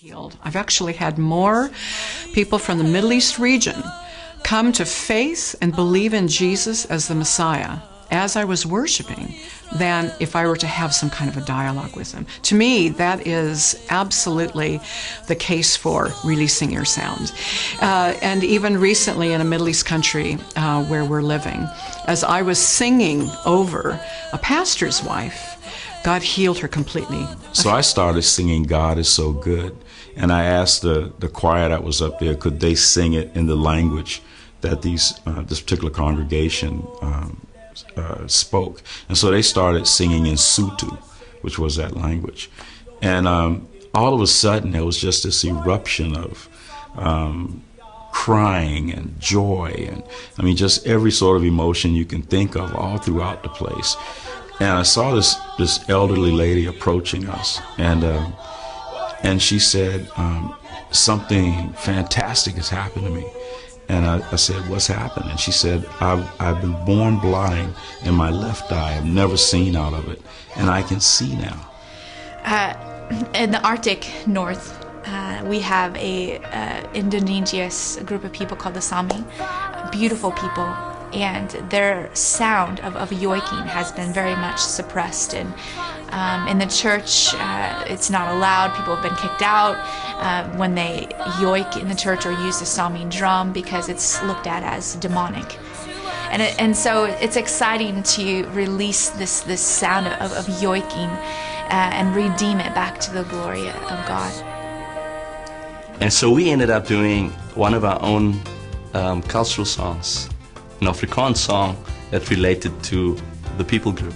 Healed. I've actually had more people from the Middle East region come to faith and believe in Jesus as the Messiah as I was worshiping than if I were to have some kind of a dialogue with them. To me, that is absolutely the case for releasing your sound. And even recently in a Middle East country where we're living, as I was singing over a pastor's wife, God healed her completely. So I started singing "God is So Good," and I asked the choir that was up there, could they sing it in the language that this particular congregation spoke. And so they started singing in Sutu, which was that language. And all of a sudden, there was just this eruption of crying and joy, and I mean, just every sort of emotion you can think of all throughout the place. And I saw this elderly lady approaching us, and she said, something fantastic has happened to me. And I said, what's happened? And she said, I've been born blind in my left eye. I've never seen out of it, and I can see now. In the Arctic North, we have a indigenous group of people called the Sami, beautiful people. And their sound of yoiking has been very much suppressed. And in the church, it's not allowed. People have been kicked out when they yoik in the church or use the Sami drum because it's looked at as demonic. And so it's exciting to release this sound of yoiking and redeem it back to the glory of God. And so we ended up doing one of our own cultural songs, an Afrikaans song that related to the people group.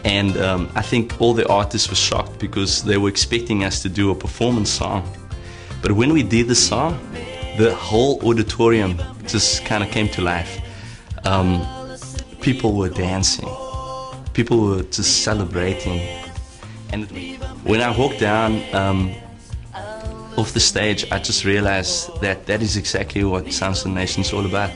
And I think all the artists were shocked because they were expecting us to do a performance song. But when we did the song, the whole auditorium just kind of came to life. People were dancing. People were just celebrating. And when I walked down off the stage, I just realized that that is exactly what Sounds of the Nation is all about.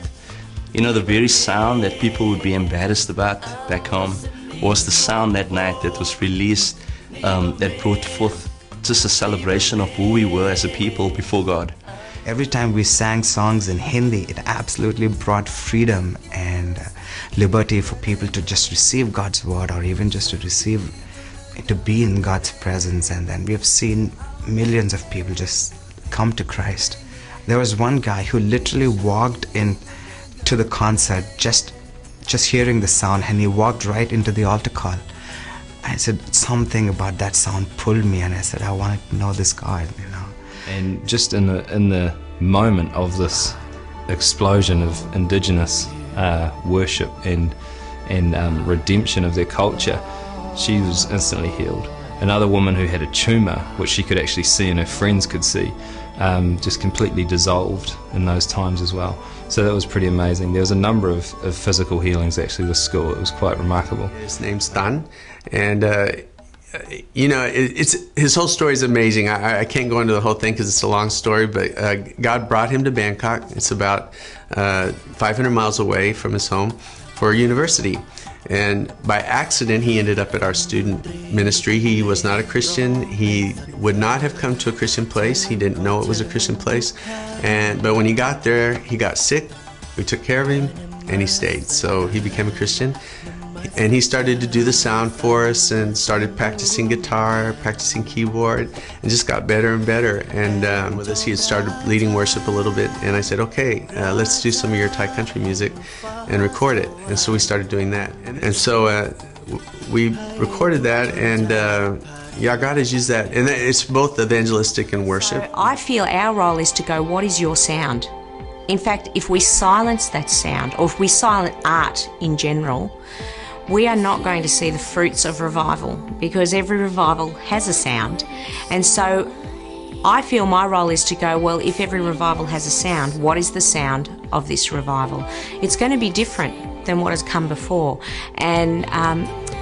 You know, the very sound that people would be embarrassed about back home was the sound that night that was released, that brought forth just a celebration of who we were as a people before God. Every time we sang songs in Hindi, it absolutely brought freedom and liberty for people to just receive God's word, or even just to be in God's presence. And then we have seen millions of people just come to Christ. There was one guy who literally walked in to the concert just hearing the sound, and he walked right into the altar call. I said, something about that sound pulled me, and I said, I want to know this God, you know. And just in the moment of this explosion of indigenous worship and redemption of their culture, she was instantly healed. Another woman who had a tumor, which she could actually see and her friends could see, just completely dissolved in those times as well. So that was pretty amazing. There was a number of physical healings actually with school. It was quite remarkable. His name's Tan, and you know, his whole story is amazing. I can't go into the whole thing because it's a long story, but God brought him to Bangkok. It's about 500 miles away from his home for university. And by accident, he ended up at our student ministry. He was not a Christian. He would not have come to a Christian place. He didn't know it was a Christian place. But when he got there, he got sick. We took care of him, and he stayed. So he became a Christian. And he started to do the sound for us and started practicing guitar, practicing keyboard, and just got better and better. And with us, he had started leading worship a little bit. And I said, okay, let's do some of your Thai country music and record it. And so we started doing that. And so we recorded that, and yeah, God has used that. And it's both evangelistic and worship. I feel our role is to go, what is your sound? In fact, if we silence that sound, or if we silence art in general, we are not going to see the fruits of revival, because every revival has a sound. And so I feel my role is to go, well, if every revival has a sound, what is the sound of this revival? It's going to be different than what has come before. And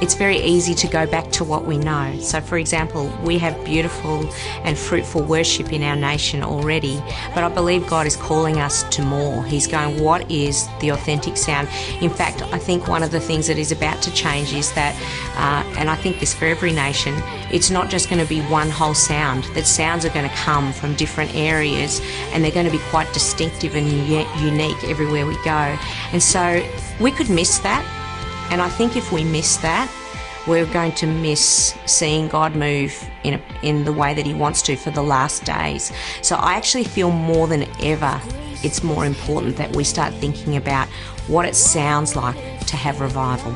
it's very easy to go back to what we know. So, for example, we have beautiful and fruitful worship in our nation already, but I believe God is calling us to more. He's going, what is the authentic sound? In fact, I think one of the things that is about to change is that, and I think this for every nation, it's not just going to be one whole sound. That sounds are going to come from different areas, and they're going to be quite distinctive and unique everywhere we go. And so we could miss that. And I think if we miss that, we're going to miss seeing God move in the way that He wants to for the last days. So I actually feel more than ever it's more important that we start thinking about what it sounds like to have revival.